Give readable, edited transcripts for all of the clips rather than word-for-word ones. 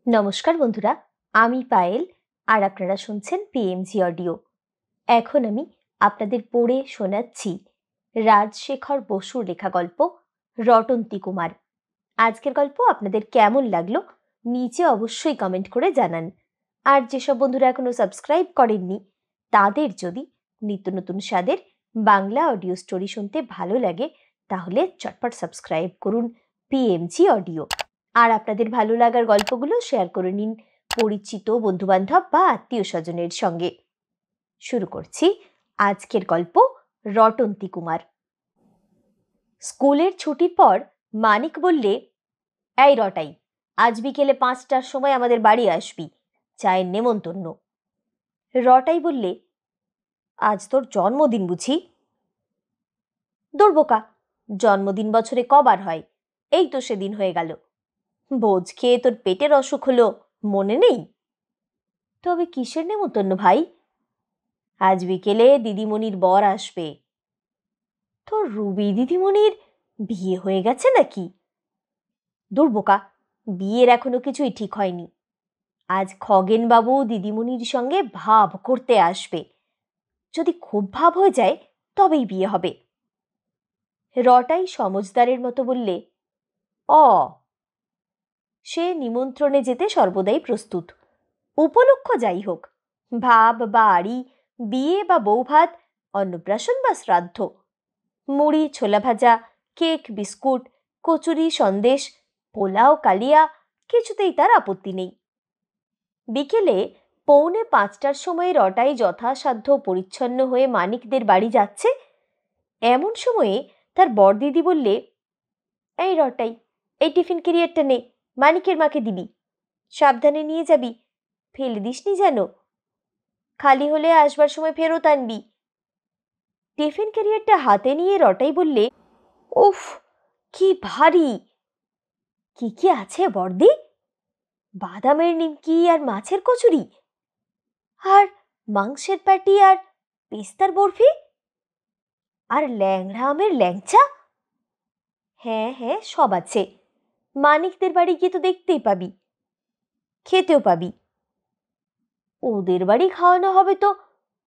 নমস্কার বন্ধুরা, আমি পায়েল আর আপনারা শুনছেন পিএমজি অডিও। এখন আমি আপনাদের পড়ে শোনাচ্ছি রাজশেখর বসুর লেখা গল্প রটন্তী কুমার। আজকের গল্প আপনাদের কেমন লাগলো নিচে অবশ্যই কমেন্ট করে জানান। আর যেসব বন্ধুরা এখনো সাবস্ক্রাইব করেননি তাদের যদি নিত্য নতুন স্বাদের বাংলা অডিও স্টোরি শুনতে ভালো লাগে তাহলে চটপট সাবস্ক্রাইব করুন পিএমজি অডিও। আর আপনাদের ভালো লাগার গল্পগুলো শেয়ার করে নিন পরিচিত বন্ধুবান্ধব বা আত্মীয় স্বজনের সঙ্গে। শুরু করছি আজকের গল্প রটন্তী কুমার। স্কুলের ছুটির পর মানিক বললে, এই রটাই, আজ বিকেলে 5টার সময় আমাদের বাড়ি আসবি, চায়ের নেমন্তন্ন। রটাই বললে, আজ তোর জন্মদিন বুঝি? দৌড়বোকা, জন্মদিন বছরে কবার হয়? এই তো সেদিন হয়ে গেল। ভোজ খেয়ে তোর পেটের অসুখ হলো, মনে নেই? তবে কিসের নেমন্তন্ন ভাই? আজ বিকেলে দিদিমণির বর আসবে। তোর রুবি দিদিমণির বিয়ে হয়ে গেছে নাকি? দুর্বোকা, বিয়ের এখনো কিছুই ঠিক হয়নি। আজ খগেনবাবু দিদিমণির সঙ্গে ভাব করতে আসবে। যদি খুব ভাব হয়ে যায় তবেই বিয়ে হবে। রটাই সমজদারের মতো বললে, সে নিমন্ত্রণে যেতে সর্বদাই প্রস্তুত, উপলক্ষ যাই হোক, ভাব বা আড়ি, বিয়ে বা বৌভাত, অন্নপ্রাশন বা শ্রাদ্ধ, মুড়ি ছোলা ভাজা, কেক বিস্কুট, কচুরি সন্দেশ, পোলাও কালিয়া, কিছুতেই তার আপত্তি নেই। বিকেলে 4:45টার সময় রটাই যথাসাধ্য পরিচ্ছন্ন হয়ে মানিকদের বাড়ি যাচ্ছে, এমন সময়ে তার বড়দিদি বললে, এই রটাই, এই টিফিন ক্যারিয়ারটা নে, মানিকের মাকে দিবি, সাবধানে নিয়ে যাবি, ফেলে দিসনি যেন, খালি হলে আসবার সময় ফেরত আনবি। টিফিন ক্যারিয়ারটা হাতে নিয়ে রটাই বললে, উফ কি ভারী! কি কি আছে বড়দি? বাদামের নিমকি আর মাছের কচুরি, আর মাংসের প্যাটি আর পেস্তার বরফি, আর ল্যাংড়া আমের ল্যাংচা। হ্যাঁ হ্যাঁ, সব আছে। মানিকদের বাড়ি গিয়ে তো দেখতেই পাবি, খেতেও পাবি। ওদের বাড়ি খাওয়ানো হবে তো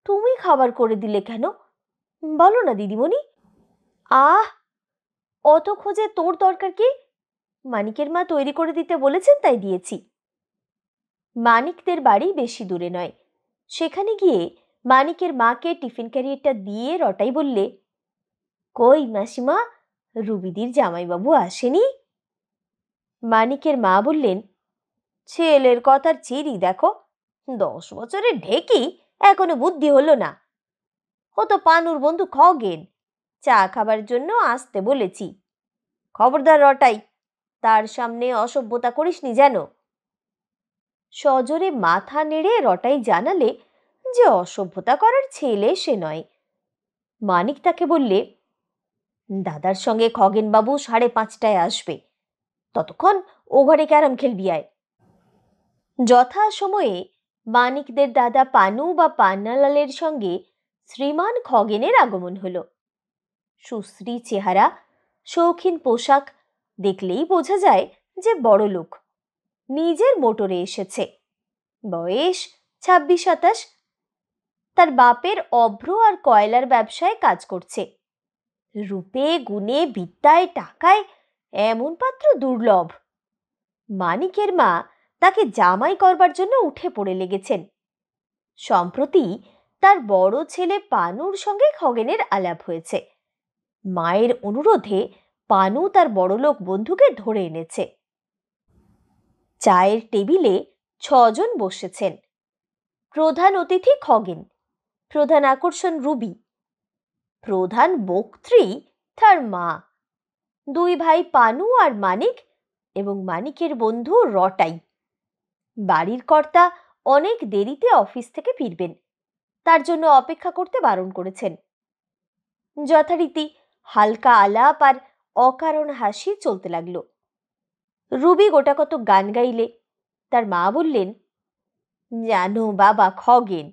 তুমি খাবার করে দিলে কেন বলো না দিদিমণি? আহ, অত খোঁজে তোর দরকার কি? মানিকের মা তৈরি করে দিতে বলেছেন তাই দিয়েছি। মানিকদের বাড়ি বেশি দূরে নয়। সেখানে গিয়ে মানিকের মাকে টিফিন ক্যারিয়ারটা দিয়ে রটাই বললে, কই মাসিমা, রুবিদির জামাইবাবু আসেনি? মানিকের মা বললেন, ছেলের কথার চিরি দেখো, 10 বছরের ঢেকি, এখনো বুদ্ধি হলো না। ও তো পানুর বন্ধু খগেন, চা খাবার জন্য আসতে বলেছি। খবরদার রটাই, তার সামনে অসভ্যতা করিসনি যেন। সজোরে মাথা নেড়ে রটাই জানালে যে অসভ্যতা করার ছেলে সে নয়। মানিক তাকে বললে, দাদার সঙ্গে খগেনবাবু 5:30টায় আসবে, ততক্ষণ ও ঘরে ক্যারাম খেলবি আয়। যথা সময়ে মানিকদের দাদা পানু বা পান্নালালের সঙ্গে শ্রীমান খগেনের আগমন হলো। সুশ্রী চেহারা, শৌখিন পোশাক, দেখলেই বোঝা যায় যে বড় লোক। নিজের মোটরে এসেছে। বয়স 26-27। তার বাপের অভ্র আর কয়লার ব্যবসায় কাজ করছে। রূপে গুণে বিদ্যায় টাকায় এমন পাত্র দুর্লভ। মানিকের মা তাকে জামাই করবার জন্য উঠে পড়ে লেগেছেন। সম্প্রতি তার বড় ছেলে পানুর সঙ্গে খগেনের আলাপ হয়েছে। মায়ের অনুরোধে পানু তার বড়লোক বন্ধুকে ধরে এনেছে। চায়ের টেবিলে 6 জন বসেছেন। প্রধান অতিথি খগেন, প্রধান আকর্ষণ রুবি, প্রধান বক্ত্রী তার মা, 2 ভাই পানু আর মানিক এবং মানিকের বন্ধু রটাই। বাড়ির কর্তা অনেক দেরিতে অফিস থেকে ফিরবেন, তার জন্য অপেক্ষা করতে বারণ করেছেন। যথারীতি হালকা আলাপ আর অকারণ হাসি চলতে লাগলো। রুবি গোটাকত গান গাইলে তার মা বললেন, জানো বাবা খগেন,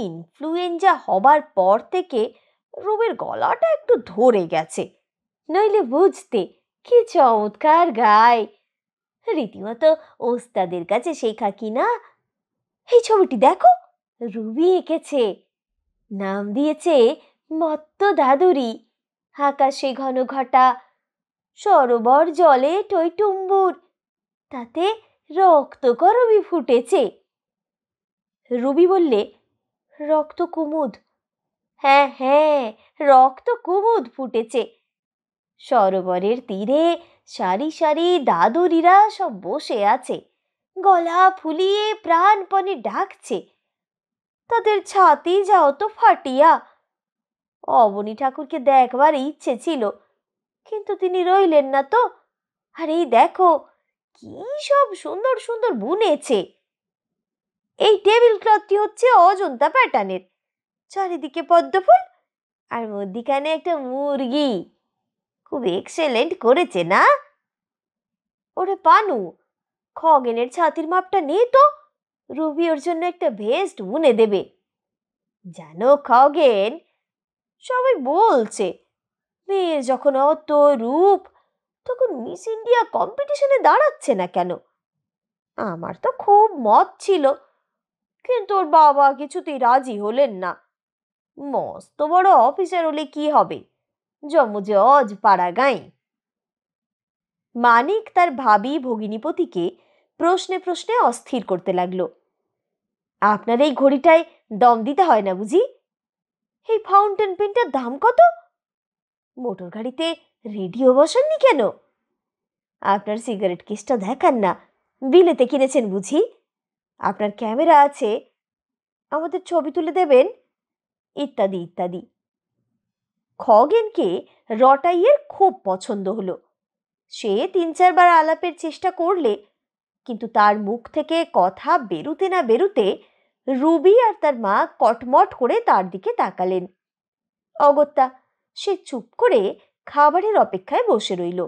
ইনফ্লুয়েঞ্জা হবার পর থেকে রুবির গলাটা একটু ধরে গেছে, নইলে বুঝতে কি চমৎকার গায়। রীতিমতো ওস্তাদের কাছে শেখা কিনা। এই ছবিটি দেখো, রুবি এঁকেছে, নাম দিয়েছে মত্ত দাদুরি। আকাশে ঘন ঘটা, সরোবর জলে টইটুম্বুর, তাতে রক্তকরবী ফুটেছে। রুবি বললে, রক্ত কুমুদ? হ্যাঁ হ্যাঁ, রক্ত কুমুদ ফুটেছে। সরোবরের তীরে সারি সারি দাদুরিরা সব বসে আছে, গলা ফুলিয়ে প্রাণপণে ডাকছে। তাদের ছাতি যাও তো ফাটিয়া। অবনী ঠাকুরকে দেখবার ইচ্ছে ছিল, কিন্তু তিনি রইলেন না তো। আর এই দেখো কি সব সুন্দর সুন্দর বুনেছে। এই টেবিল ক্লথটি হচ্ছে অজন্তা প্যাটার্নের, চারিদিকে পদ্মফুল, আর মধ্যিখানে একটা মুরগি। খুব এক্সেলেন্ট করেছে না? ওরে পানু, খগেনের ছাতির মাপটা নে তো, রুবি ওর জন্য একটা ভেস্ট বুনে দেবে। জানো খগেন, সবাই বলছে মেয়ের যখন অত রূপ, তখন মিস ইন্ডিয়া কম্পিটিশনে দাঁড়াচ্ছে না কেন? আমার তো খুব মত ছিল, কিন্তু ওর বাবা কিছুতেই রাজি হলেন না। মস্ত বড় অফিসার হলে কি হবে, জমুজে অজ পাড়া গাঁই। মানিক তার ভাবি ভগিনীপতিকে প্রশ্নে প্রশ্নে অস্থির করতে লাগলো। আপনার এই ঘড়িটায় দম দিতে হয় না বুঝি? এই ফাউন্টেন পেনটার দাম কত? মোটর গাড়িতে রেডিও বসাননি কেন? আপনার সিগারেট কেসটা দেখান না, বিলেতে কিনেছেন বুঝি? আপনার ক্যামেরা আছে, আমাদের ছবি তুলে দেবেন, ইত্যাদি ইত্যাদি। খগেনকে রটাইয়ের খুব পছন্দ হলো। সে ৩-৪ বার আলাপের চেষ্টা করলে, কিন্তু তার মুখ থেকে কথা বেরুতে না বেরুতে রুবি আর তার মা কটমট করে তার দিকে তাকালেন। অগত্যা সে চুপ করে খাবারের অপেক্ষায় বসে রইল।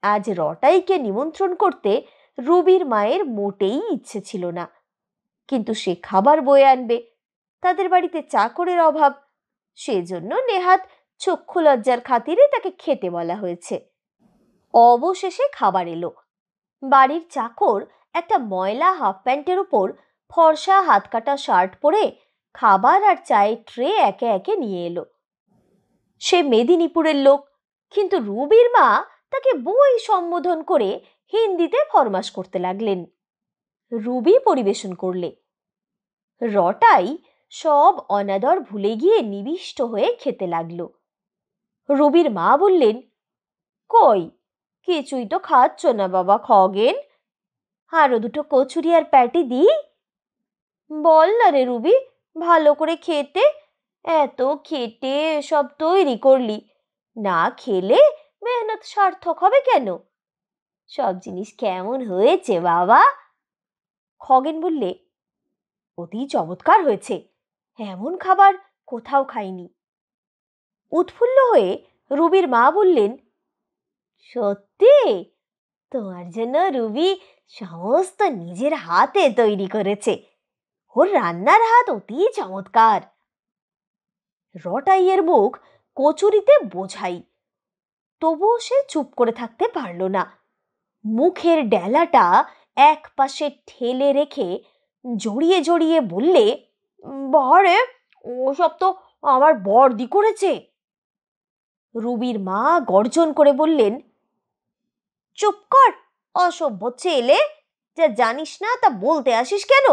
আজ রটাইকে নিমন্ত্রণ করতে রুবির মায়ের মোটেই ইচ্ছে ছিল না, কিন্তু সে খাবার বয়ে আনবে, তাদের বাড়িতে চাকরের অভাব, সেজন্য নেহাত চক্ষু লজ্জার খাতিরে তাকে খেতে বলা হয়েছে। অবশেষে খাবার এলো। বাড়ির চাকর একটা ময়লা হাফ প্যান্টের উপর ফর্সা হাতকাটা শার্ট পরে খাবার আর চায়ের ট্রে একে একে নিয়ে এলো। সে মেদিনীপুরের লোক, কিন্তু রুবির মা তাকে বই সম্বোধন করে হিন্দিতে ফরমাস করতে লাগলেন। রুবি পরিবেশন করলে। রটাই সব অনাদর ভুলে গিয়ে নিবিষ্ট হয়ে খেতে লাগলো। রুবির মা বললেন, কই কিছুই তো খাচ্ছ না বাবা খগেন, আরো দুটো কচুরি আর প্যাটি দিই? বল না রে রুবি, ভালো করে খেতে। এত খেটে সব তৈরি করলি, না খেলে মেহনত সার্থক হবে কেন? সব জিনিস কেমন হয়েছে বাবা? খগেন বললে, অতি চমৎকার হয়েছে, এমন খাবার কোথাও খাইনি। উৎফুল্ল হয়ে রুবির মা বললেন, সত্যি? তোমার জন্য রুবি সমস্ত নিজের হাতে তৈরি করেছে, ওর রান্নার হাত অতি চমৎকার। রটাইয়ের মুখ কচুরিতে বোঝাই, তবুও সে চুপ করে থাকতে পারল না। মুখের ডেলাটা এক পাশে ঠেলে রেখে জড়িয়ে জড়িয়ে বললে, বারে, ওসব তো আমার বড়দি করেছে। রুবির মা গর্জন করে বললেন, চুপ কর অসভ্য ছেলে, যা জানিস না তা বলতে আসিস কেন?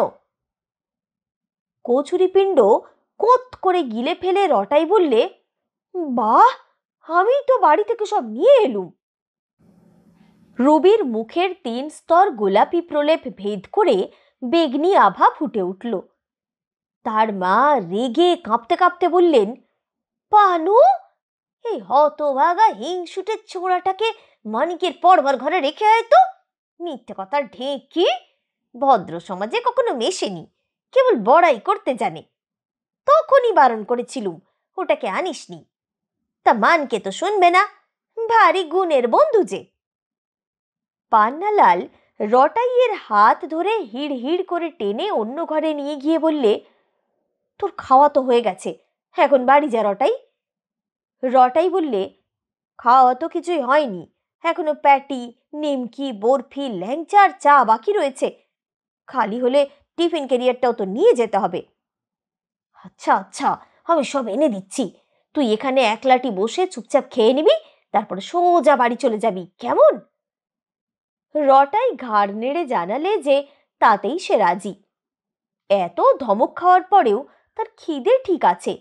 কচুরি পিণ্ড কোত করে গিলে ফেলে রটাই বললে, বাহ, আমি তো বাড়ি থেকে সব নিয়ে এলুম। রুবির মুখের ৩ স্তর গোলাপি প্রলেপ ভেদ করে বেগনি আভা ফুটে উঠল। তার মা রেগে কাঁপতে কাঁপতে বললেন, পানু, এই হতভাগা হিংসুটের ছোড়াটাকে মানিকের পড়বার ঘরে রেখে আয় তো। মিথ্যে কথার ঢেঁকি, ভদ্র সমাজে কখনো মেশেনি, কেবল বড়াই করতে জানে। তখনই বারণ করেছিলুম, ওটাকে আনিসনি। তা মানকে তো শুনবে না, ভারী গুণের বন্ধু যে। পান্নালাল রটাইয়ের হাত ধরে হিড় হিড় করে টেনে অন্য ঘরে নিয়ে গিয়ে বললে, তোর খাওয়া তো হয়ে গেছে, এখন বাড়ি যা রটাই। রটাই বললে, খাওয়া তো কিছুই হয়নি, এখনো প্যাটি নিমকি, বরফি, ল্যাংচার, চা বাকি রয়েছে। খালি হলে টিফিন ক্যারিয়ারটাও তো নিয়ে যেতে হবে। আচ্ছা আচ্ছা, আমি সব এনে দিচ্ছি, তুই এখানে একলাটি বসে চুপচাপ খেয়ে নিবি, তারপরে সোজা বাড়ি চলে যাবি, কেমন? রটাই ঘাড় নেড়ে জানালে যে তাতেই সে রাজি। এত ধমক খাওয়ার পরেও তার খিদে ঠিক আছে,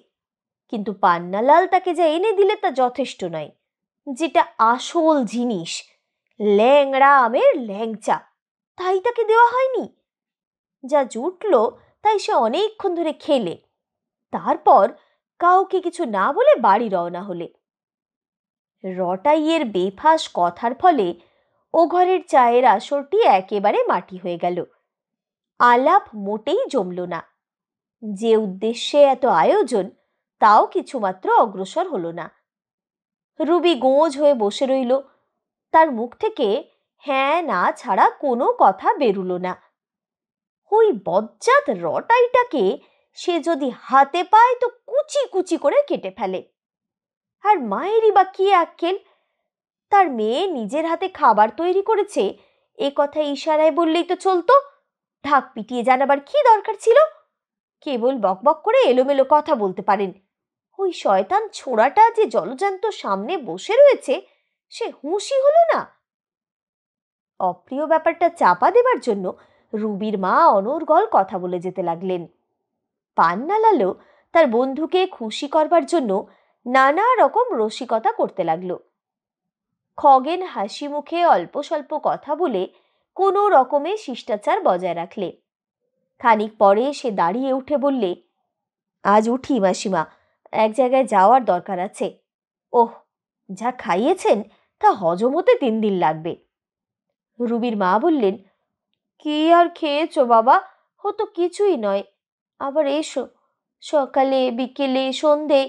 কিন্তু পান্নালাল তাকে যা এনে দিলে তা যথেষ্ট নয়। যেটা আসল জিনিস, ল্যাংড়া আমের ল্যাংচা, তাই তাকে দেওয়া হয়নি। যা জুটল তাই সে অনেকক্ষণ ধরে খেলে, তারপর কাউকে কিছু না বলে বাড়ি রওনা হলে। রটাইয়ের বেফাঁস কথার ফলে ও ঘরের চায়ের আসরটি একেবারে মাটি হয়ে গেল। আলাপ মোটেই জমল না। যে উদ্দেশ্যে এত আয়োজন তাও কিছুমাত্র অগ্রসর হলো না। রুবি গোঁজ হয়ে বসে রইল, তার মুখ থেকে হ্যাঁ না ছাড়া কোনো কথা বেরুল না। ওই বজ্জাত রটাইটাকে সে যদি হাতে পায় তো কুচি কুচি করে কেটে ফেলে। আর মায়েরই বা কি আক্কেল, তার মেয়ে নিজের হাতে খাবার তৈরি করেছে এ কথা ইশারায় বললেই তো চলতো, ঢাক পিটিয়ে জানাবার কি দরকার ছিল? কেবল বকবক করে এলোমেলো কথা বলতে পারেন। ওই শয়তান ছোড়াটা যে জলজান্ত সামনে বসে রয়েছে সে হুঁশই হলো না। অপ্রিয় ব্যাপারটা চাপা দেবার জন্য রুবির মা অনর্গল কথা বলে যেতে লাগলেন। পান্নালালও তার বন্ধুকে খুশি করবার জন্য নানা রকম রসিকতা করতে লাগলো। খগেন হাসি মুখে অল্প স্বল্প কথা বলে কোনো রকমে শিষ্টাচার বজায় রাখলে। খানিক পরে সে দাঁড়িয়ে উঠে বললে, আজ উঠি মাসিমা, এক জায়গায় যাওয়ার দরকার আছে। ওহ, যা খাইয়েছেন তা হজম হতে 3 দিন লাগবে। রুবির মা বললেন, কি আর খেয়েছো বাবা, হতো কিছুই নয়, আবার এসো সকালে বিকেলে সন্ধে,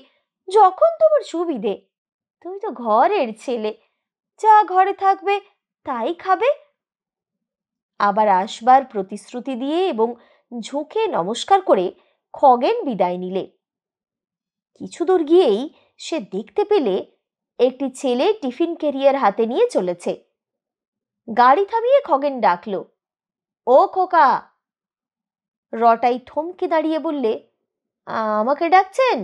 যখন তোমার সুবিধে। তুমি তো ঘরের ছেলে, যা ঘরে থাকবে তাই খাবে। আবার আসবার প্রতিশ্রুতি দিয়ে এবং ঝুঁকে নমস্কার করে খগেন বিদায় নিলে। কিছু দূর গিয়েই সে দেখতে পেলে একটি ছেলে টিফিন ক্যারিয়ার হাতে নিয়ে চলেছে। গাড়ি থামিয়ে খগেন ডাকল, ও খোকা। রটাই থমকে দাঁড়িয়ে বললে, আমাকে ডাকছেন?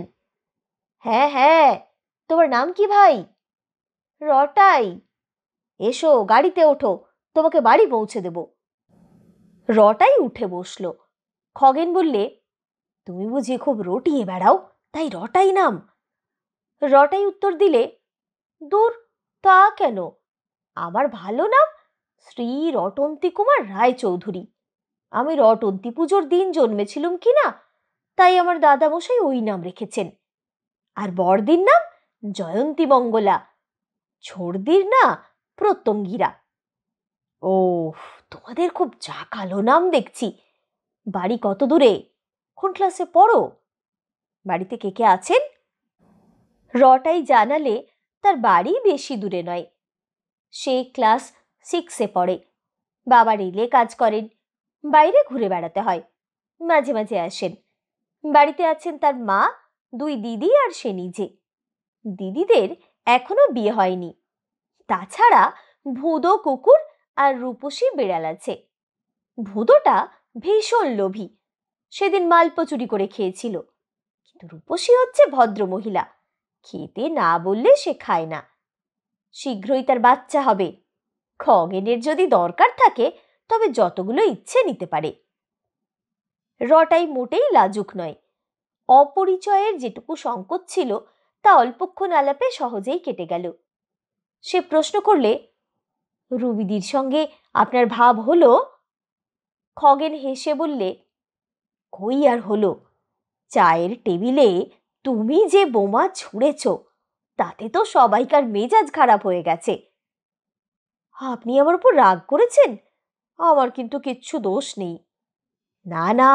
হ্যাঁ হ্যাঁ, তোমার নাম কি ভাই? রটাই। এসো গাড়িতে ওঠো, তোমাকে বাড়ি পৌঁছে দেব। রটাই উঠে বসলো। খগেন বললে, তুমি বুঝি খুব রটিয়ে বেড়াও, তাই রটাই নাম? রটাই উত্তর দিলে, দূর, তা কেন, আমার ভালো নাম শ্রী রটন্তী কুমার রায়চৌধুরী। আমি রটন্তী পুজোর দিন জন্মেছিলুম কিনা, তাই আমার দাদামশাই ওই নাম রেখেছেন। আর বড়দির নাম জয়ন্তী মঙ্গলা, ছোড়দির না প্রত্যঙ্গিরা। ও, তোমাদের খুব জাকালো নাম দেখছি। বাড়ি কত দূরে, কোন ক্লাসে পড়ো? বাড়িতে কে কে আছেন? রটাই জানালে তার বাড়ি বেশি দূরে নয়, সে ক্লাস 6-এ পড়ে। বাবা রেলে কাজ করেন, বাইরে ঘুরে বেড়াতে হয়, মাঝে মাঝে আসেন। বাড়িতে আছেন তার মা, 2 দিদি আর সে নিজে। দিদিদের এখনো বিয়ে হয়নি। তাছাড়া ভুদো কুকুর আর রূপসী বিড়াল আছে। ভুদোটা ভীষণ লোভী, সেদিন মালপো চুরি করে খেয়েছিল। কিন্তু রূপসী হচ্ছে ভদ্র মহিলা, খেতে না বললে সে খায় না। শীঘ্রই তার বাচ্চা হবে। খগেনের যদি দরকার থাকে তবে যতগুলো ইচ্ছে নিতে পারে। রটাই মোটেই লাজুক নয়। অপরিচয়ের যেটুকু সংকোচ ছিল তা অল্পক্ষণ আলাপে সহজেই কেটে গেল। সে প্রশ্ন করলে, রুবিদির সঙ্গে আপনার ভাব হলো? খগেন হেসে বললে, কই আর হলো, চায়ের টেবিলে তুমি যে বোমা ছুঁড়েছ তাতে তো সবাইকার মেজাজ খারাপ হয়ে গেছে। আপনি আমার উপর রাগ করেছেন? আমার কিন্তু কিচ্ছু দোষ নেই। না না,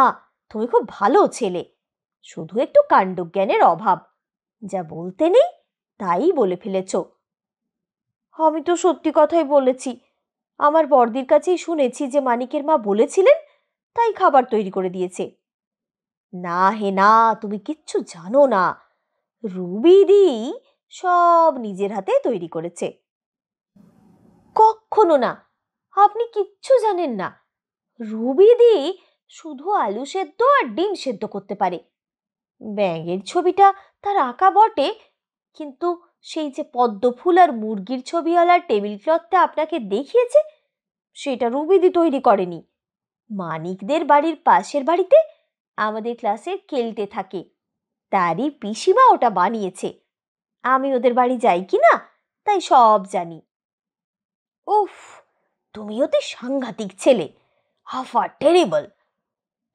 তুমি খুব ভালো ছেলে, শুধু একটু কাণ্ডজ্ঞানের অভাব, যা বলতে নেই তাই বলে ফেলেছ। আমি তো সত্যি কথাই বলেছি। আমার বড়দির কাছেই শুনেছি যে মানিকের মা বলেছিলেন, তাই খাবার তৈরি করে দিয়েছে। না হে না, তুমি কিচ্ছু জানো না, রুবিদি সব নিজের হাতে তৈরি করেছে। কখনো না, আপনি কিচ্ছু জানেন না। রুবিদি শুধু আলু সেদ্ধ আর ডিম সেদ্ধ করতে পারে। ব্যাঙের ছবিটা তার আঁকা বটে, কিন্তু সেই যে পদ্ম ফুল আর মুরগির ছবিওয়ালা টেবিল ক্লথটা আপনাকে দেখিয়েছে, সেটা রুবিদি তৈরি করেনি। মানিকদের বাড়ির পাশের বাড়িতে আমাদের ক্লাসের কেলটে থাকে, তারই পিসিমা ওটা বানিয়েছে। আমি ওদের বাড়ি যাই কি না, তাই সব জানি। উফ, তুমিও তো সাংঘাতিক ছেলে, হাফা টেরিবল।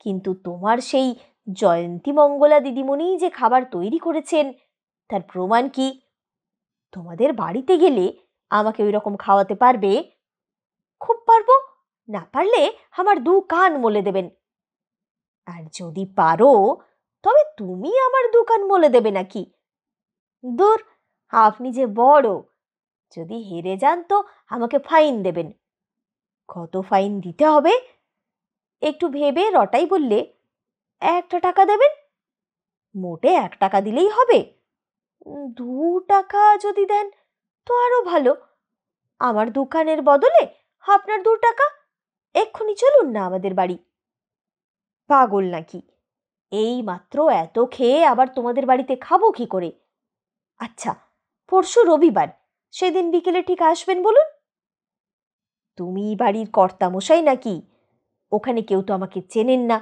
কিন্তু তোমার সেই জয়ন্তী মঙ্গলা দিদিমণি যে খাবার তৈরি করেছেন, তার প্রমাণ কি? তোমাদের বাড়িতে গেলে আমাকে ওই রকম খাওয়াতে পারবে? খুব পারবো, না পারলে আমার 2 কান মলে দেবেন। আর যদি পারো, তবে তুমি আমার 2 কান মলে দেবে নাকি? দূর, আপনি যে বড়, যদি হেরে যান তো আমাকে ফাইন দেবেন। কত ফাইন দিতে হবে? একটু ভেবে রটাই বললে, 1 টাকা দেবেন। মোটে 1 টাকা দিলেই হবে? 2 টাকা যদি দেন তো আরো ভালো। আমার দোকানের বদলে আপনার 2 টাকা। এক্ষুনি চলুন না আমাদের বাড়ি। পাগল নাকি? এই মাত্র এত খেয়ে আবার তোমাদের বাড়িতে খাবো কি করে? আচ্ছা, পরশু রবিবার, সেদিন বিকেলে ঠিক আসবেন বলুন। তুমি বাড়ির কর্তামশাই নাকি? ওখানে কেউ তো আমাকে চেনেন না।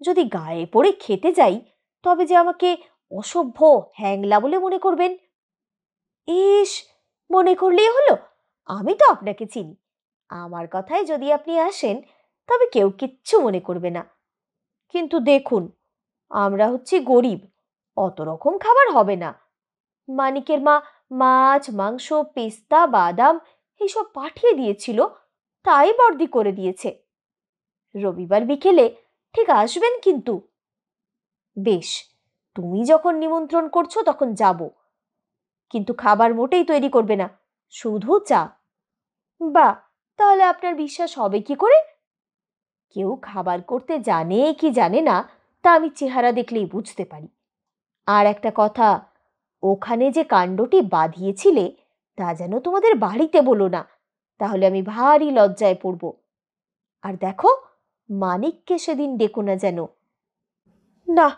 যদি গায়ে পড়ে খেতে যাই, তবে যে আমাকে অসভ্য হ্যাংলা বলে মনে করবেন। ইস, মনে করলেই হলো, আমি তো আপনাকে চিনি। আমার কথায় যদি আপনি আসেন, তবে কেউ কিচ্ছু মনে করবে না। কিন্তু দেখুন, আমরা হচ্ছি গরিব, অত রকম খাবার হবে না। মানিকের মা মাছ, মাংস, পেস্তা, বাদাম এইসব পাঠিয়ে দিয়েছিল, তাই বর্দি করে দিয়েছে। রবিবার বিকেলে ঠিক আসবেন কিন্তু। বেশ, তুমি যখন নিমন্ত্রণ করছো তখন যাব, কিন্তু খাবার মোটেই তৈরি করবে না, শুধু চা। বা, তাহলে আপনার বিশ্বাস হবে কি করে? কেউ খাবার করতে জানে কি জানে না, তা আমি চেহারা দেখলেই বুঝতে পারি। আর একটা কথা, ওখানে যে কাণ্ডটি বাঁধিয়েছিলে, তা যেন তোমাদের বাড়িতে বলো না, তাহলে আমি ভারী লজ্জায় পড়ব। আর দেখো, মানিককে সেদিন ডেকো না যেন। না,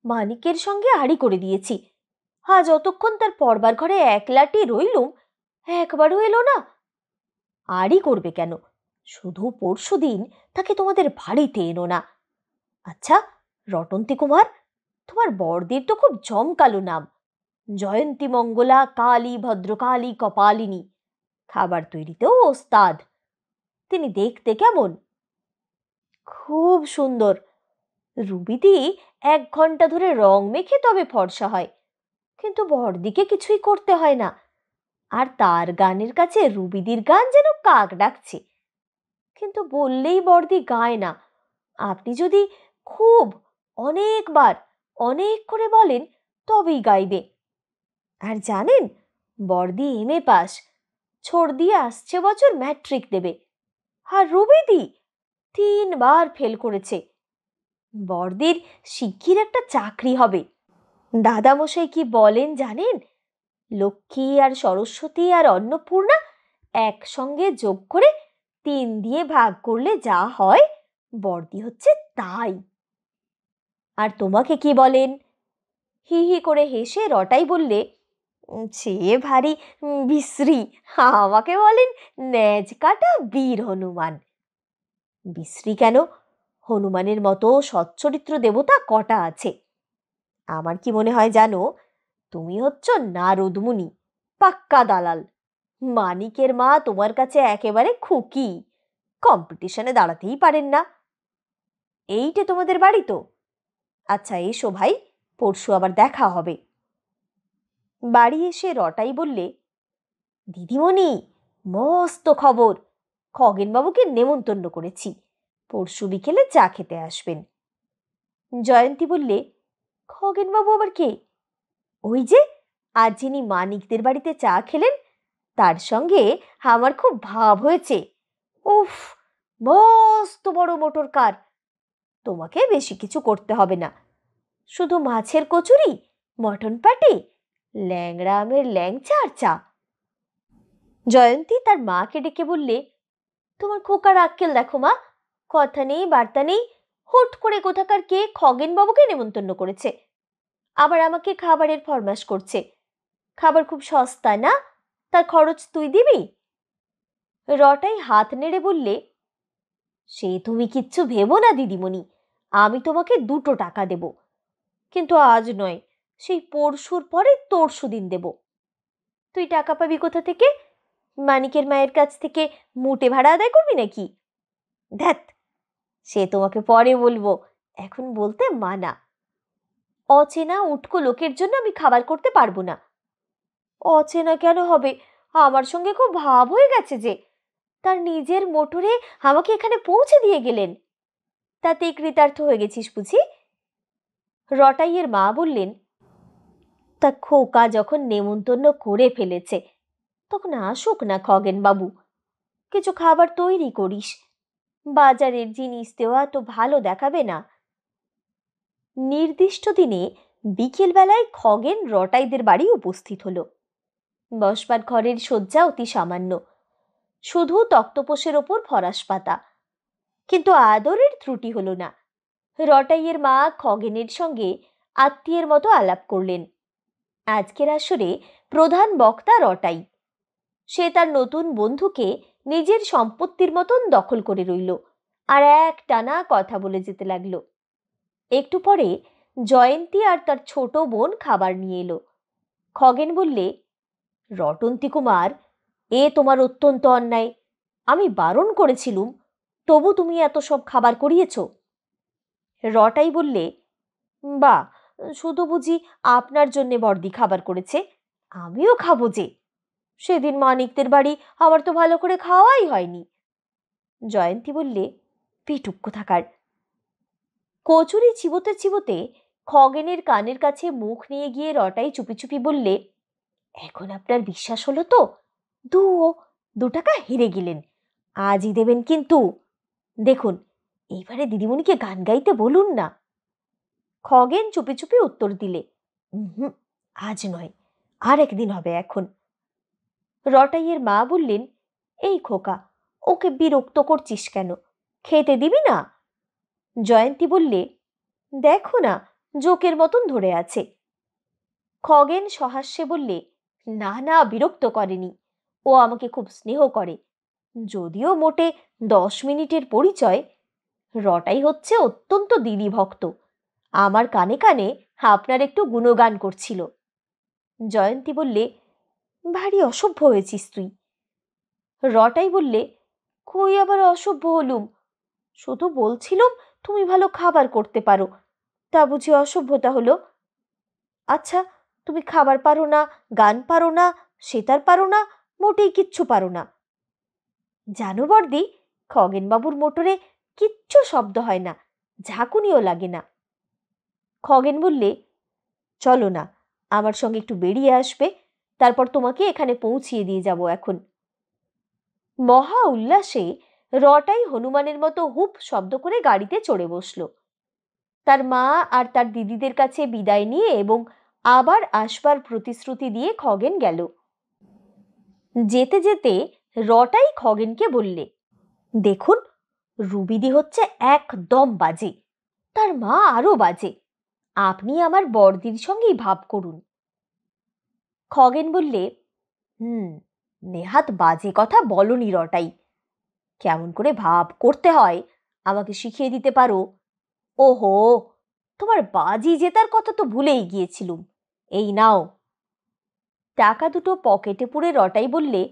মানিকের সঙ্গে আড়ি করে দিয়েছি। আজ অতক্ষণ তার পড়বার ঘরে একলাটি রইলুম, একবারও এলো না। আড়ি করবে কেন? শুধু পরশুদিন তাকে তোমাদের বাড়িতে এনো না। আচ্ছা রটন্তী কুমার, তোমার বড়দির তো খুব জমকালো নাম, জয়ন্তী মঙ্গলা কালী ভদ্রকালী কপালিনী। খাবার তৈরিতেও ওস্তাদ। তিনি দেখতে কেমন? খুব সুন্দর। রুবিদি 1 ঘন্টা ধরে রং মেখে তবে ফর্সা হয়, কিন্তু বড়দিকে কিছুই করতে হয় না। আর তার গানের কাছে রুবিদির গান যেন কাক ডাকছে। কিন্তু বললেই বড়দি গায় না। আপনি যদি খুব অনেকবার অনেক করে বলেন, তবেই গাইবে। আর জানেন, বড়দি এমএ পাস, ছোড় দিয়ে আসছে বছর ম্যাট্রিক দেবে। আর রুবিদি 3 বার ফেল করেছে। বড়দির শিগগির একটা চাকরি হবে। দাদামশাই কি বলেন জানেন? লক্ষ্মী আর সরস্বতী আর অন্নপূর্ণা একসঙ্গে যোগ করে 3 দিয়ে ভাগ করলে যা হয়, বড়দি হচ্ছে তাই। আর তোমাকে কি বলেন? হি হি করে হেসে রটাই বললে, সে ভারী বিশ্রী। আমাকে বলেন ন্যাজ কাটা বীর হনুমান। বিশ্রী কেন? হনুমানের মতো সচ্চরিত্র দেবতা কটা আছে। আমার কি মনে হয় জানো, তুমি হচ্ছ নারদমুনি, পাক্কা দালাল। মানিকের মা তোমার কাছে একেবারে খুকি, কম্পিটিশনে দাঁড়াতেই পারেন না। এইটে তোমাদের বাড়ি তো। আচ্ছা এসো ভাই, পরশু আবার দেখা হবে। বাড়ি এসে রটাই বললে, দিদিমণি, মস্ত খবর, খগেনবাবুকে নেমন্তন্ন করেছি, পরশু বিকেলে চা খেতে আসবেন। জয়ন্তী বললে, খগেনবাবু আবার কে? ওই যে আজ যিনি মানিকদের বাড়িতে চা খেলেন, তার সঙ্গে আমার খুব ভাব হয়েছে। উফ, মস্ত বড় মোটর কার। তোমাকে বেশি কিছু করতে হবে না, শুধু মাছের কচুরি, মটন প্যাটি, ল্যাংড়া আমের ল্যাংচা আর চা। জয়ন্তী তার মাকে ডেকে বললে, তোমার খোকার আক্কেল দেখো মা, কথা নেই বার্তা নেই, হুট করে কোথাকার কে খগেন বাবুকে নেমন্তন্ন করেছে, আবার আমাকে খাবারের ফরমাশ করছে। খাবার খুব সস্তা না, তার খরচ তুই দিবি? রটাই হাত নেড়ে বললে, সে তুমি কিচ্ছু ভেবো না দিদিমণি, আমি তোমাকে 2 টাকা দেব, কিন্তু আজ নয়, সেই পরশুর পরে তরশু দিন দেব। তুই টাকা পাবি কোথা থেকে? মানিকের মায়ের কাছ থেকে মুটে ভাড়া আদায় করবি নাকি? ধ্যাত, সে তোমাকে পরে বলবো, এখন বলতে মানা। অচেনা উটকো লোকের জন্য আমি খাবার করতে পারবো না। অচেনা কেন হবে? আমার সঙ্গে খুব ভাব হয়ে গেছে যে, তার নিজের মোটরে আমাকে এখানে পৌঁছে দিয়ে গেলেন। তাতেই কৃতার্থ হয়ে গেছিস বুঝি? রটাইয়ের মা বললেন, তা খোকা যখন নেমন্তন্ন করে ফেলেছে, তখন আসুক না খগেন বাবু, কিছু খাবার তৈরি করিস, বাজারের জিনিস দেওয়া তো ভালো দেখাবে না। নির্দিষ্ট দিনে বিকেলবেলায় খগেন রটাইদের বাড়ি উপস্থিত হলো। বসবার ঘরের শয্যা অতি সামান্য, শুধু তক্তপোষের ওপর ফরাস পাতা, কিন্তু আদরের ত্রুটি হলো না। রটাইয়ের মা খগেনের সঙ্গে আত্মীয়ের মতো আলাপ করলেন। আজকের আসরে প্রধান বক্তা রটাই। সে তার নতুন বন্ধুকে নিজের সম্পত্তির মতন দখল করে রইল, আর এক টানা কথা বলে যেতে লাগলো। একটু পরে জয়ন্তী আর তার ছোট বোন খাবার নিয়ে এলো। খগেন বললে, রটন্তী কুমার, এ তোমার অত্যন্ত অন্যায়। আমি বারণ করেছিলুম, তবু তুমি এত সব খাবার করিয়েছ। রটাই বললে, বা, শুধু বুঝি আপনার জন্যে বর্দি খাবার করেছে? আমিও খাবো যে। সেদিন মানিকদের বাড়ি আমার তো ভালো করে খাওয়াই হয়নি। জয়ন্তী বললে, পেটুক কোথাকার। কচুরি চিবোতে চিবোতে খগেনের কানের কাছে মুখ নিয়ে গিয়ে রটাই চুপি চুপি বললে, এখন আপনার বিশ্বাস হলো তো? 2 টাকা হেরে গেলেন, আজই দেবেন কিন্তু। দেখুন, এইবারে দিদিমণিকে গান গাইতে বলুন না। খগেন চুপি চুপি উত্তর দিলে, হুম, আজ নয়, আর একদিন হবে এখন। রটাইয়ের মা বললেন, এই খোকা, ওকে বিরক্ত করছিস কেন? খেতে দিবি না? জয়ন্তী বললে, দেখো না, জোকের মতন ধরে আছে। খগেন সহাস্যে বললে, না না, বিরক্ত করেনি, ও আমাকে খুব স্নেহ করে, যদিও মোটে 10 মিনিটের পরিচয়। রটাই হচ্ছে অত্যন্ত দিদি ভক্ত, আমার কানে কানে আপনার একটু গুণগান করছিল। জয়ন্তী বললে, ভারী অসভ্য হয়েছিস তুই। রটাই বললে, কই আবার অসভ্য হলুম? শুধু বলছিলাম তুমি ভালো খাবার করতে পারো, তা বুঝি অসভ্যতা হলো? আচ্ছা, তুমি খাবার পারো না, গান পারো না, সেতার পারো না, মোটেই কিচ্ছু পারো না। জানো বর্দি, খগেনবাবুর মোটরে কিচ্ছু শব্দ হয় না, ঝাঁকুনিও লাগে না। খগেন বললে, চলো না, আমার সঙ্গে একটু বেরিয়ে আসবে, তারপর তোমাকে এখানে পৌঁছিয়ে দিয়ে যাব এখন। মহা উল্লাসে রটাই হনুমানের মতো হুপ শব্দ করে গাড়িতে চড়ে বসল। তার মা আর তার দিদিদের কাছে বিদায় নিয়ে এবং আবার আসবার প্রতিশ্রুতি দিয়ে খগেন গেল। যেতে যেতে রটাই খগেনকে বললে, দেখুন, রুবিদি হচ্ছে একদম বাজে, তার মা আরো বাজে, আপনি আমার বড়দির সঙ্গেই ভাব করুন। খগেন বললে, নেহাত বাজে কথা বলনি রটাই, কেমন করে ভাব করতে হয় আমাকে শিখিয়ে দিতে পারো? ওহো, তোমার বাজি জেতার কথা তো ভুলেই গিয়েছিলুম, এই নাও। টাকা দুটো পকেটে পুরে রটাই বললে,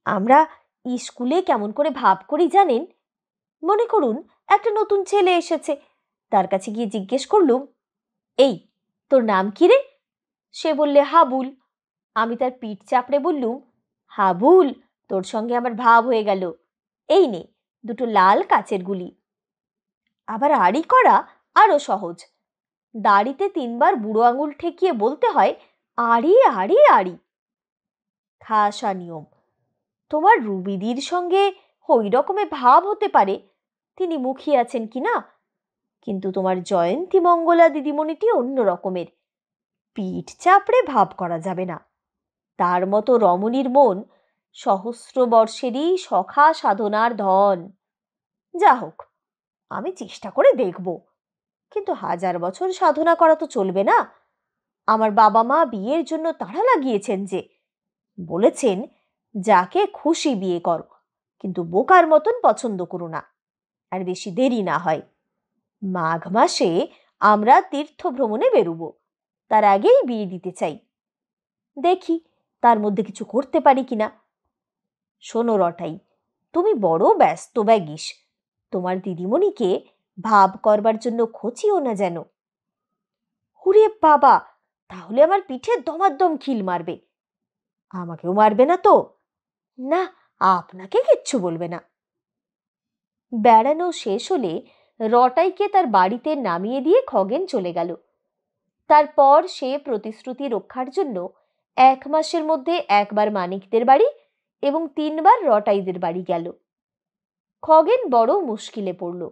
আমরা স্কুলে কেমন করে ভাব করি জানেন? মনে করুন একটা নতুন ছেলে এসেছে, তার কাছে গিয়ে জিজ্ঞেস করলুম, এই, তোর নাম কি রে? সে বললে, হাবুল। আমি তার পিঠ চাপড়ে বললুম, হাবুল, তোর সঙ্গে আমার ভাব হয়ে গেল, এই নে 2 লাল কাচের গুলি। আবার আড়ি করা আরো সহজ, দাড়িতে 3বার বুড়ো আঙুল ঠেকিয়ে বলতে হয়, আড়ি আড়ি আড়ি। খাসা নিয়ম। তোমার রুবিদির সঙ্গে ওই রকমের ভাব হতে পারে, তিনি মুখিয়ে আছেন কিনা, কিন্তু তোমার জয়ন্তী মঙ্গলা দিদিমণিটি অন্য রকমের, পিঠ চাপড়ে ভাব করা যাবে না। তার মতো রমণীর মন সহস্র বর্ষেরই সখা সাধনার ধন। যা হোক, আমি চেষ্টা করে দেখব, কিন্তু 1000 বছর সাধনা করা তো চলবে না। আমার বাবা মা বিয়ের জন্য তাড়া লাগিয়েছেন, যে বলেছেন যাকে খুশি বিয়ে করো, কিন্তু বোকার মতন পছন্দ করো না, আর বেশি দেরি না হয়। মাঘ মাসে আমরা তীর্থ ভ্রমণে বেরোবো, তার আগেই বিয়ে দিতে চাই। দেখি তার মধ্যে কিছু করতে পারি কিনা। শোনো রটাই, তুমি বড় ব্যস্ত ব্যাগিস, তোমার দিদিমণিকে ভাব করবার জন্য খচিও না যেন। হুরে বাবা, তাহলে আমার পিঠে দমাদ্দম খিল মারবে। আমাকেও মারবে না তো? না, আপনাকে কিচ্ছু বলবে না। বেড়ানো শেষ হলে রটাইকে তার বাড়িতে নামিয়ে দিয়ে খগেন চলে গেল। তারপর সে প্রতিশ্রুতি রক্ষার জন্য 1 মাসের মধ্যে একবার মানিকদের বাড়ি এবং 3 বার রটাইদের বাড়ি গেল। খগেন বড় মুশকিলে পড়ল।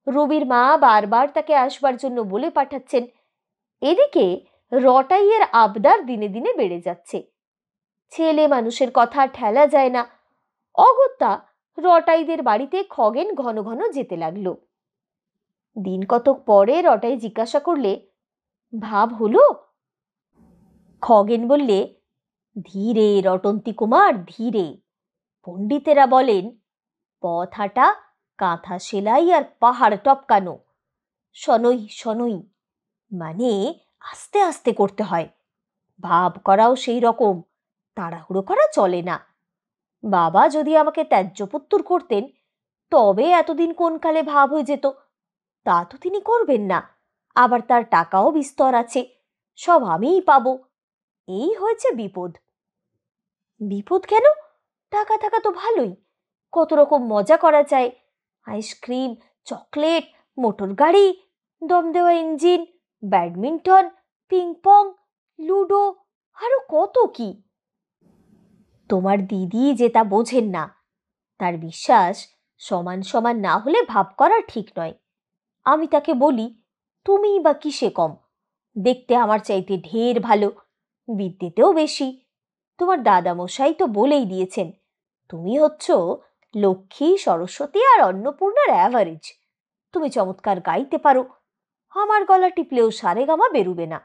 রবির মা বারবার তাকে আসবার জন্য বলে পাঠাচ্ছেন। এদিকে রটাইয়ের আবদার দিনে দিনে বেড়ে যাচ্ছে। ছেলে মানুষের কথা ঠেলা যায় না। অগত্যা রটাইদের বাড়িতে খগেন ঘন ঘন যেতে লাগলো। দিন কতক পরে রটাই জিজ্ঞাসা করলে, ভাব হলো? খগেন বললে, ধীরে রটন্তী কুমার, ধীরে। পণ্ডিতেরা বলেন, পথ হাঁটা, কাঁথা সেলাই আর পাহাড় টপকানো। শনৈ শনৈ, মানে আস্তে আস্তে করতে হয়। ভাব করাও সেই রকম, তাড়াহুড়ো করা চলে না। বাবা যদি আমাকে ত্যায্যপুত্তর করতেন, তবে এতদিন কোন কালে ভাব হয়ে যেত। তা তো তিনি করবেন না। আবার তার টাকাও বিস্তর আছে, সব আমিই পাবো। এই হয়েছে বিপদ। বিপদ কেন? টাকা থাকা তো ভালোই, কত রকম মজা করা যায়। আইসক্রিম, চকলেট, মোটর গাড়ি, দম দেওয়া ইঞ্জিন, ব্যাডমিন্টন, পিংপং, লুডো, আরো কত কি। তোমার দিদি যে তা বোঝেন না। তার বিশ্বাস সমান সমান না হলে ভাব করা ঠিক নয়। আমি তাকে বলি, তুমি বা কিসে কম? দেখতে আমার চাইতে ঢের ভালো, বিদ্যেতেও বেশি। তোমার দাদামশাই তো বলেই দিয়েছেন, তুমি হচ্ছ লক্ষ্মী, সরস্বতী আর অন্নপূর্ণার অ্যাভারেজ। তুমি চমৎকার গাইতে পারো, আমার গলা টিপলেও সারেগামা বেরুবে না।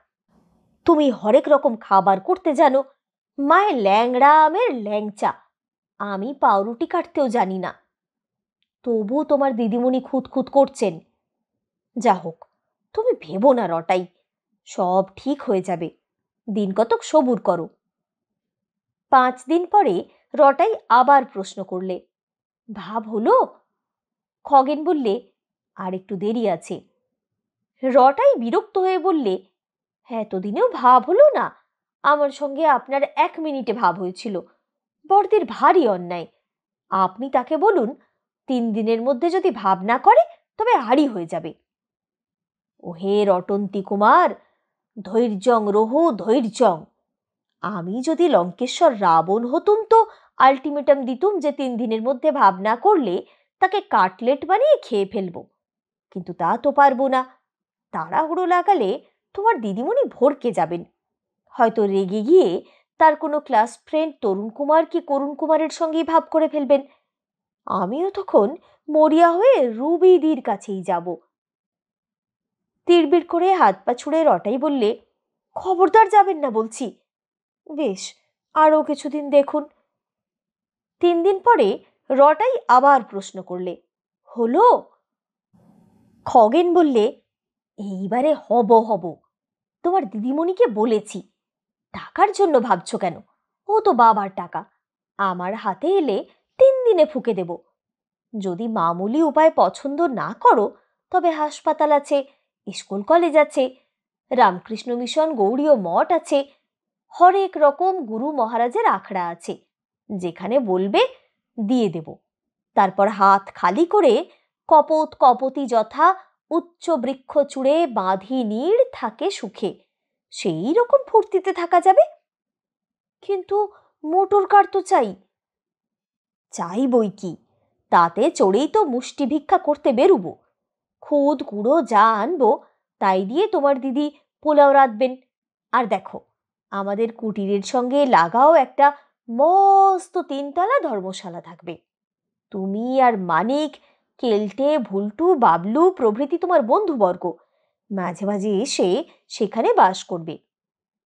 তুমি হরেক রকম খাবার করতে জানো, মায়ের ল্যাংড়া আমের ল্যাংচা, আমি পাউরুটি কাটতেও জানি না। তবু তোমার দিদিমণি খুঁতখুত করছেন। যা হোক, তুমি ভেবো না রটাই, সব ঠিক হয়ে যাবে। দিন কতক সবুর করো। 5 দিন পরে রটাই আবার প্রশ্ন করলে, ভাব হলো? খগেন বললে, আর একটু দেরি আছে। রটাই বিরক্ত হয়ে বললে, এতদিনেও ভাব হলো না? আমার সঙ্গে আপনার 1 মিনিটে ভাব হয়েছিল। বড়দের ভারী অন্যায়। আপনি তাকে বলুন 3 দিনের মধ্যে যদি ভাব না করে তবে হারি হয়ে যাবে। ওহে রটন্তী কুমার, ধৈর্যং রহু ধৈর্যং। আমি যদি লঙ্কেশ্বর রাবণ হতুম তো আলটিমেটাম দিতুম যে 3 দিনের মধ্যে ভাব না করলে তাকে কাটলেট বানিয়ে খেয়ে ফেলবো। কিন্তু তা তো পারবো না। তাড়াহুড়ো লাগালে তোমার দিদিমণি ভড়কে যাবেন। হয়তো রেগে গিয়ে তার কোনো ক্লাস ফ্রেন্ড তরুণ কুমার কি করুণ কুমারের সঙ্গেই ভাব করে ফেলবেন। আমিও তখন মরিয়া হয়ে রুবিদির কাছেই যাব। তিড়বিড় করে হাত পা ছুঁড়ে রটাই বললে, খবরদার যাবেন না বলছি। বেশ, আরও কিছুদিন দেখুন। 3 দিন পরে রটাই আবার প্রশ্ন করলে, হলো? খগেন বললে, এইবারে হব। তোমার দিদিমণিকে বলেছি। টাকার জন্য ভাবছো কেন? ও তো বাবার টাকা, আমার হাতে এলে 3 দিনে ফুঁকে দেব। যদি মামুলি উপায় পছন্দ না করো, তবে হাসপাতাল আছে, স্কুল কলেজ আছে, রামকৃষ্ণ মিশন গৌড়ীয় মঠ আছে, হরেক রকম গুরু মহারাজের আখড়া আছে। যেখানে বলবে দিয়ে দেব। তারপর হাত খালি করে কপত কপতি যথা উচ্চ বৃক্ষ চূড়ে বাঁধি নীড় থাকে সুখে, সেই রকম ফুর্তিতে থাকা যাবে। কিন্তু মোটর কার তো চাই বই কি, তাতে চড়েই তো মুষ্টি ভিক্ষা করতে বেরুবো। খুদ কুড়ো যা আনবো তাই দিয়ে তোমার দিদি পোলাও রাঁধবেন। আর দেখো, আমাদের কুটিরের সঙ্গে লাগাও একটা মস্ত 3 তলা ধর্মশালা থাকবে। তুমি আর মানিক, কেলটে, ভুলটু, বাবলু প্রভৃতি তোমার বন্ধুবর্গ মাঝে মাঝে এসে সেখানে বাস করবে।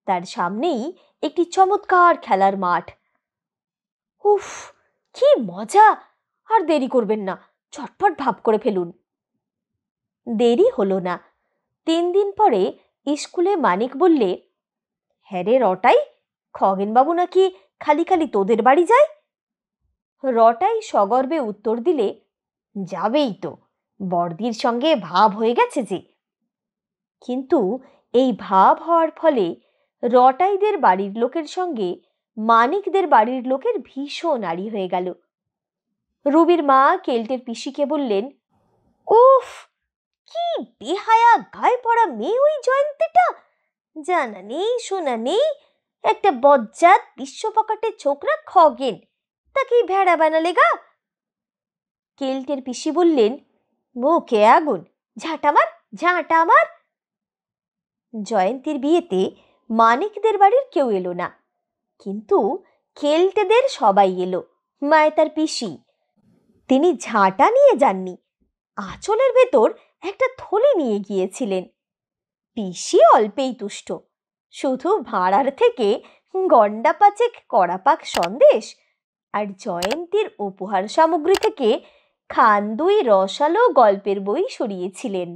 তার সামনেই একটি চমৎকার খেলার মাঠ। উফ, কি মজা! আর দেরি করবেন না, চটপট ভাব করে ফেলুন। দেরি হলো না। 3 দিন পরে স্কুলে মানিক বললে, হ্যাঁ রে রটাই, খগেনবাবু নাকি খালি খালি তোদের বাড়ি যায়। রটাই সগর্বে উত্তর দিলে, যাবেই তো, বড়দির সঙ্গে ভাব হয়ে গেছে যে। কিন্তু এই ভাব হওয়ার ফলে রটাইদের বাড়ির লোকের সঙ্গে মানিকদের বাড়ির লোকের ভীষণ আড়ি হয়ে গেল। রুবির মা কেলটের পিসিকে বললেন, উফ, কি বেহায়া গায়ে পড়া মেয়ে ওই জয়ন্তীটা! জানা নেই শোনা নেই, একটা বজ্জাত বিশ্বপকাটে ছোকরা খগেন, তাকেই ভেড়া বানালে গা। কেলটের পিসি বললেন, মুখে আগুন, ঝাঁটা মার, ঝাঁটা মার। জয়ন্তীর বিয়েতে মানিকদের বাড়ির কেউ এলো না, কিন্তু কেলটেদের সবাই এলো। মায় তার পিসি, তিনি ঝাঁটা নিয়ে যাননি, আঁচলের ভেতর একটা থলি নিয়ে গিয়েছিলেন। পিসি অল্পেই তুষ্ট, শুধু ভাঁড়ার থেকে গন্ডা 5 কড়াপাক সন্দেশ আর জয়ন্তীর উপহার সামগ্রী থেকে খান 2 রসালো গল্পের বই সরিয়েছিলেন।